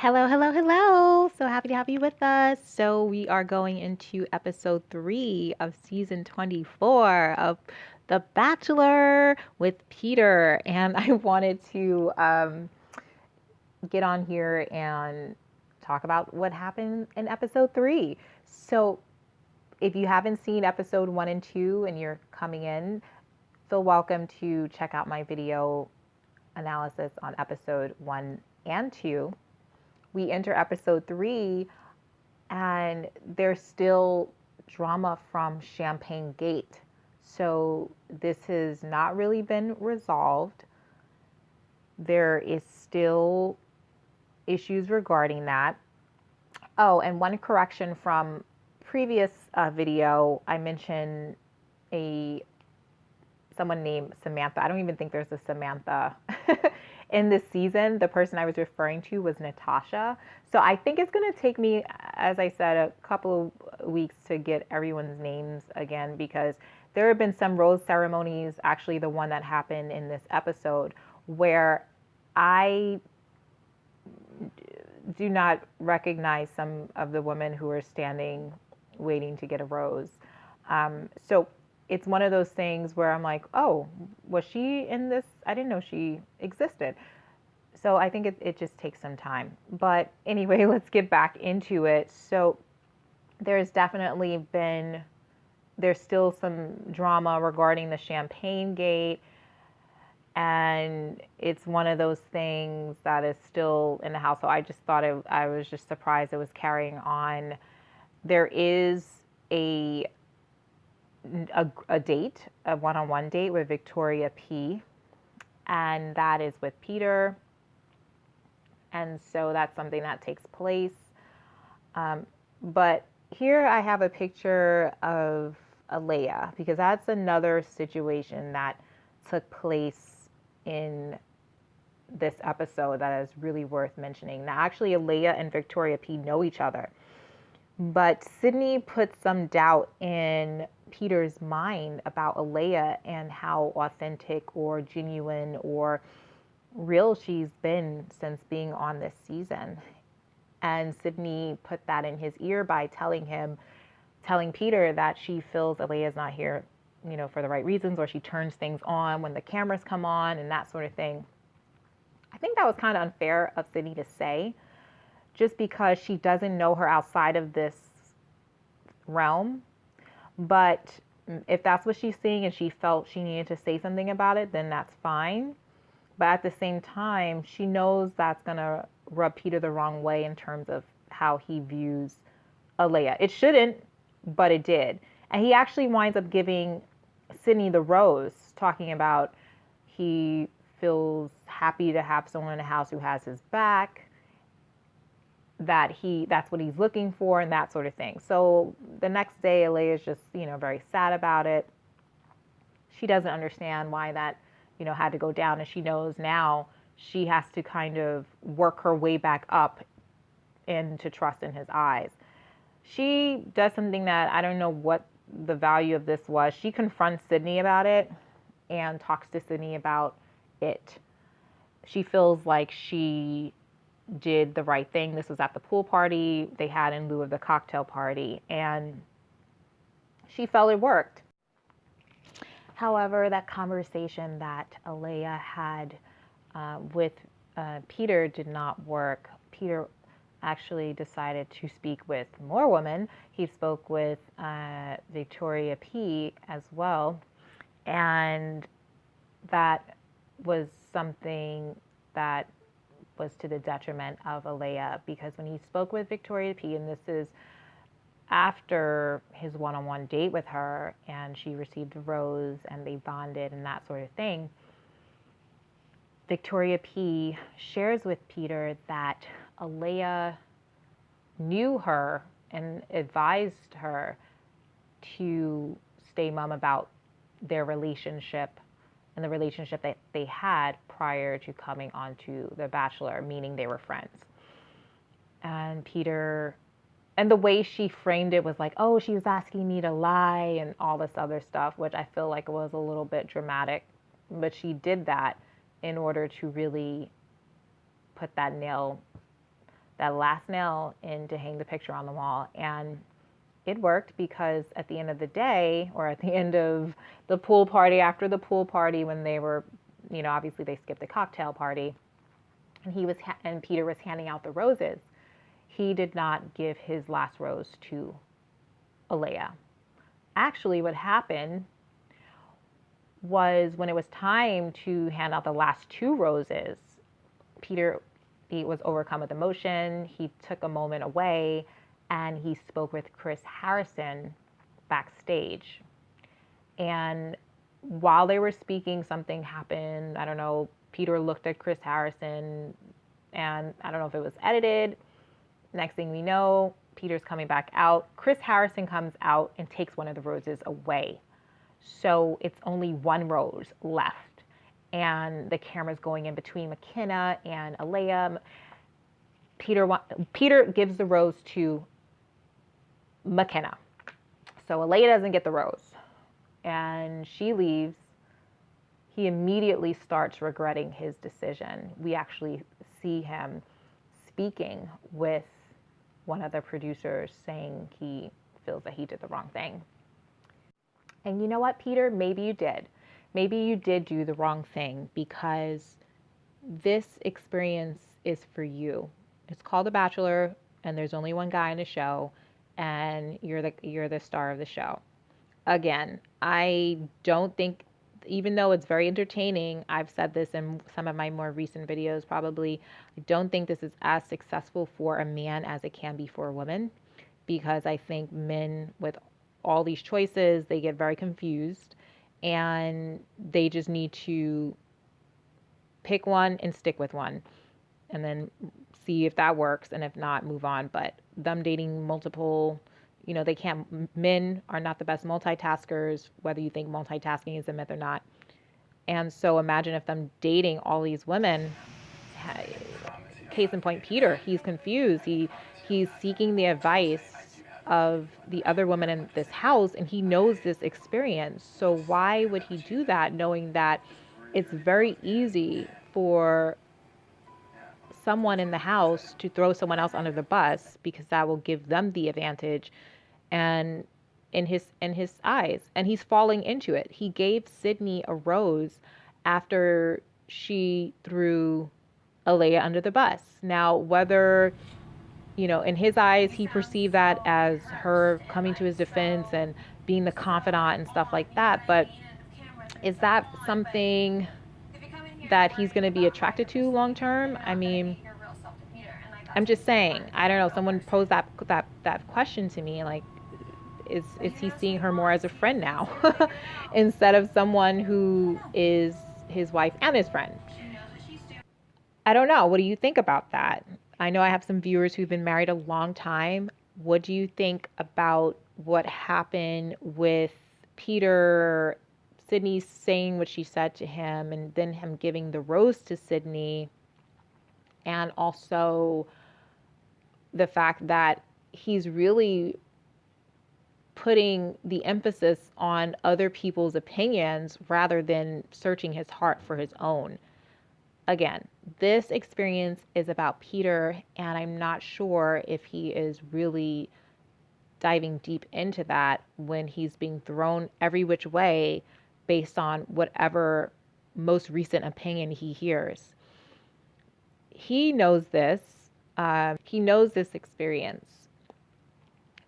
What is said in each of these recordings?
Hello, hello, hello. So happy to have you with us. So, we are going into episode 3 of season 24 of The Bachelor with Peter. And I wanted to get on here and talk about what happened in episode 3. So, if you haven't seen episode 1 and 2 and you're coming in, feel welcome to check out my video analysis on episode 1 and 2. We enter episode 3 and there's still drama from Champagne Gate. So this has not really been resolved. There is still issues regarding that. Oh, and one correction from previous video, I mentioned a someone named Samantha. I don't even think there's a Samantha in this season. The person I was referring to was Natasha. So I think it's going to take me, as I said, a couple of weeks to get everyone's names again, because there have been some rose ceremonies, actually the one that happened in this episode, where I do not recognize some of the women who are standing waiting to get a rose. So it's one of those things where I'm like, oh, was she in this? I didn't know she existed. So I think it just takes some time. But anyway, let's get back into it. So there's definitely been, there's still some drama regarding the Champagne Gate. And it's one of those things that is still in the house. So I just thought I was just surprised it was carrying on. There is a date, a one-on-one date with Victoria P, and that is with Peter. And so that's something that takes place. But here I have a picture of Alea, because that's another situation that took place in this episode that is really worth mentioning. Now, actually, Alea and Victoria P know each other, but Sydney put some doubt in Peter's mind about Alea and how authentic or genuine or real she's been since being on this season. And Sydney put that in his ear by telling Peter that she feels Alea's not here, for the right reasons, or she turns things on when the cameras come on and that sort of thing. I think that was kind of unfair of Sydney to say, just because she doesn't know her outside of this realm. But if that's what she's seeing and she felt she needed to say something about it, then that's fine. But at the same time, she knows that's going to rub Peter the wrong way in terms of how he views Alea. It shouldn't, but it did. And he actually winds up giving Sydney the rose, talking about he feels happy to have someone in the house who has his back, that's what he's looking for, and that sort of thing. So the next day, Alea is just, very sad about it. She doesn't understand why that, had to go down, and she knows now she has to kind of work her way back up into trust in his eyes. She does something that I don't know what the value of this was. She confronts Sydney about it and talks to Sydney about it. She feels like she did the right thing. This was at the pool party they had in lieu of the cocktail party, and she felt it worked. However, that conversation that Alea had with Peter did not work. Peter actually decided to speak with more women. He spoke with Victoria P as well, and that was something that was to the detriment of Alea, because when he spoke with Victoria P, and this is after his one-on-one date with her, and she received a rose and they bonded and that sort of thing, Victoria P shares with Peter that Alea knew her and advised her to stay mum about their relationship and the relationship that they had prior to coming onto The Bachelor, meaning they were friends. And Peter, and the way she framed it was like, oh, she was asking me to lie and all this other stuff, which I feel like was a little bit dramatic. But she did that in order to really put that that last nail in to hang the picture on the wall. And it worked because at the end of the day, or at the end of the pool party, after the pool party, when they were, obviously they skipped the cocktail party, and and Peter was handing out the roses. He did not give his last rose to Alea. Actually, what happened was when it was time to hand out the last two roses, Peter, he was overcome with emotion. He took a moment away and he spoke with Chris Harrison backstage. And while they were speaking, something happened. I don't know. Peter looked at Chris Harrison, and I don't know if it was edited. Next thing we know, Peter's coming back out. Chris Harrison comes out and takes one of the roses away. So it's only one rose left. And the camera's going in between McKenna and Alea. Peter gives the rose to McKenna. So Alea doesn't get the rose. And she leaves. He immediately starts regretting his decision. We actually see him speaking with one of the producers saying he feels that he did the wrong thing. And you know what, Peter? Maybe you did. Maybe you did do the wrong thing because this experience is for you. It's called The Bachelor, and there's only one guy in the show, and you're the star of the show. Again, I don't think, even though it's very entertaining, I've said this in some of my more recent videos probably, I don't think this is as successful for a man as it can be for a woman, because I think men with all these choices, they get very confused and they just need to pick one and stick with one and then see if that works, and if not, move on. But them dating multiple, they can't, men are not the best multitaskers, whether you think multitasking is a myth or not. And so imagine if them dating all these women, case in point, Peter, he's confused. He's seeking the advice of the other women in this house, and he knows this experience. So why would he do that, knowing that it's very easy for someone in the house to throw someone else under the bus, because that will give them the advantage, and in his eyes, and he's falling into it. He gave Sydney a rose after she threw Alea under the bus. Now, whether in his eyes, he perceived that as her coming to his defense and being the confidant and stuff like that. But is that something that he's going to be attracted to long term? I mean, I'm just saying, I don't know. Someone posed that question to me, like, is he seeing her more as a friend now instead of someone who is his wife and his friend? I don't know. What do you think about that? I know I have some viewers who've been married a long time. What do you think about what happened with Peter, Sydney saying what she said to him, and then him giving the rose to Sydney, and also the fact that he's really putting the emphasis on other people's opinions rather than searching his heart for his own? Again, this experience is about Peter, and I'm not sure if he is really diving deep into that when he's being thrown every which way based on whatever most recent opinion he hears. He knows this. He knows this experience.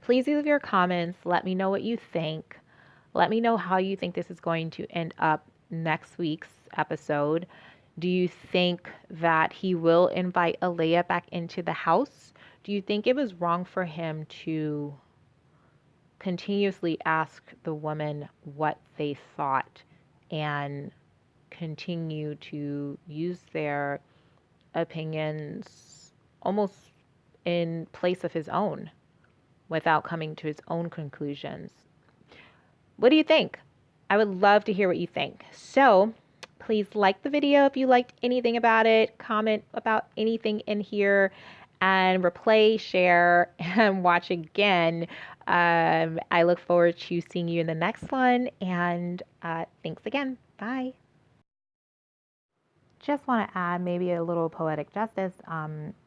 Please leave your comments. Let me know what you think. Let me know how you think this is going to end up next week's episode. Do you think that he will invite Alea back into the house? Do you think it was wrong for him to continuously ask the women what they thought and continue to use their opinions almost in place of his own without coming to his own conclusions? What do you think? I would love to hear what you think. So please like the video if you liked anything about it, comment about anything in here, and replay, share, and watch again. I look forward to seeing you in the next one, and thanks again. Bye. Just want to add maybe a little poetic justice.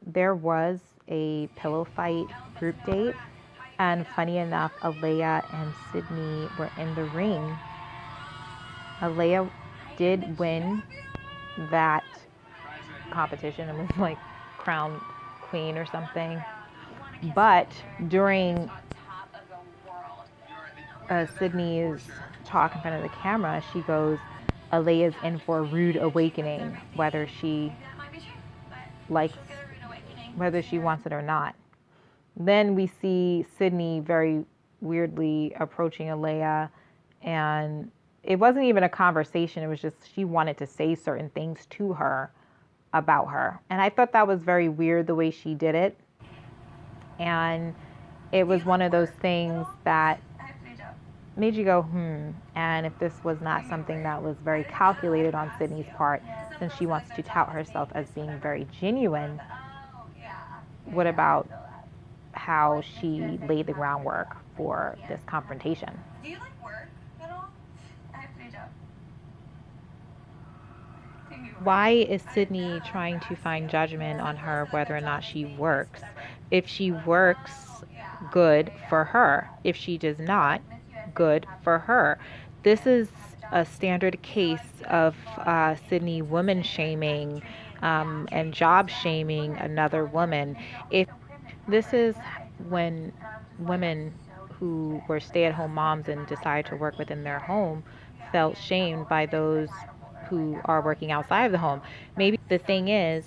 There was a pillow fight group date. And funny enough, Alea and Sydney were in the ring. Alea did win that competition and was like crowned queen or something. But during Sydney's talk in front of the camera, she goes, Alea's in for a rude awakening, whether she likes, whether she wants it or not. Then we see Sydney very weirdly approaching Alea, and it wasn't even a conversation. It was just she wanted to say certain things to her about her. And I thought that was very weird the way she did it. And it was one of those things that made you go, and if this was not something that was very calculated on Sydney's part, since she wants to tout herself as being very genuine, what about how she laid the groundwork for this confrontation? Do you like work at all? I have to do a job. Why is Sydney trying to find judgment on her whether or not she works? If she works, good for her. If she does not, good for her. This is a standard case of Sydney woman shaming and job shaming another woman. If this is when women who were stay-at-home moms and decided to work within their home felt shamed by those who are working outside of the home. Maybe the thing is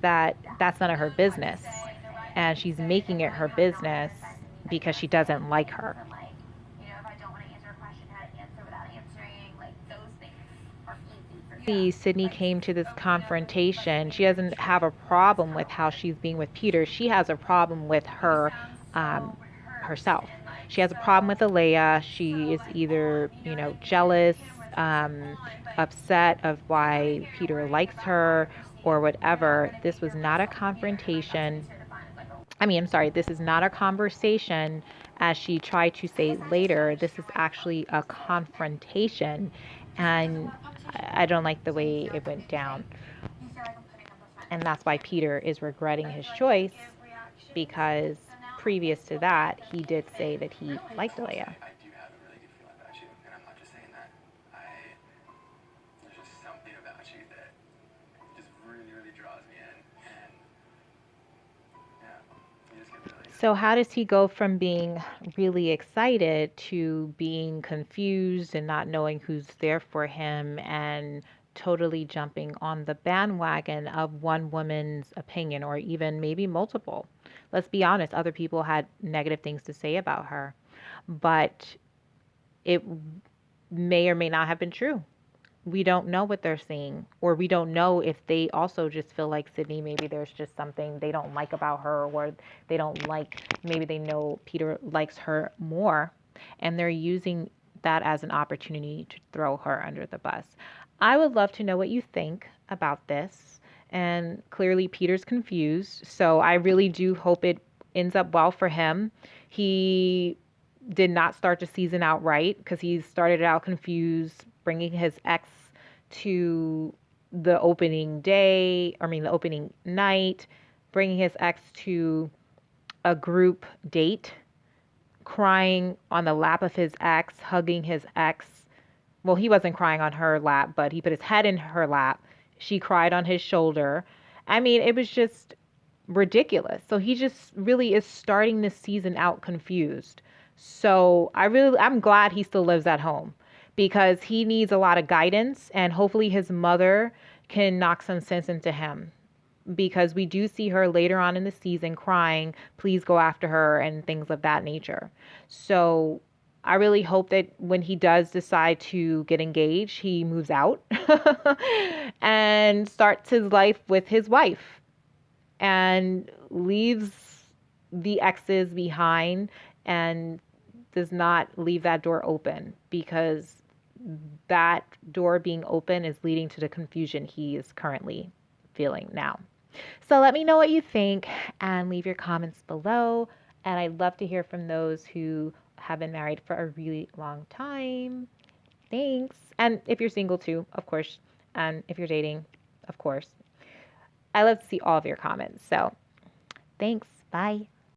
that that's none of her business, and she's making it her business because she doesn't like her. Sydney came to this confrontation. She doesn't have a problem with how she's being with Peter. She has a problem with her herself. She has a problem with Alea. She is either, jealous, upset of why Peter likes her or whatever. This was not a confrontation. This is not a conversation, as she tried to say later. This is actually a confrontation, and I don't like the way it went down. And that's why Peter is regretting his choice, because previous to that, he did say that he liked Alea. I do have a really good feeling about you, and I'm not just saying that. There's just something about you that just really, really draws me in, and you just get really... So how does he go from being really excited to being confused and not knowing who's there for him and totally jumping on the bandwagon of one woman's opinion, or even maybe multiple? Let's be honest, other people had negative things to say about her, but it may or may not have been true. We don't know what they're seeing, or we don't know if they also just feel like Sydney, maybe there's just something they don't like about her, or they don't like, maybe they know Peter likes her more, and they're using that as an opportunity to throw her under the bus. I would love to know what you think about this. And clearly Peter's confused, so I really do hope it ends up well for him. He did not start the season out right, because he started out confused, bringing his ex to the opening night, bringing his ex to a group date, crying on the lap of his ex, hugging his ex. Well, he wasn't crying on her lap, but he put his head in her lap. She cried on his shoulder. It was just ridiculous. So he just really is starting this season out confused. So I'm glad he still lives at home, because he needs a lot of guidance, and hopefully his mother can knock some sense into him, because we do see her later on in the season crying, please go after her, and things of that nature. So I really hope that when he does decide to get engaged, he moves out and starts his life with his wife and leaves the exes behind, and does not leave that door open, because that door being open is leading to the confusion he is currently feeling now. So let me know what you think and leave your comments below. And I'd love to hear from those who have been married for a really long time. Thanks. And if you're single too, of course. And if you're dating, of course. I love to see all of your comments. So Thanks. Bye.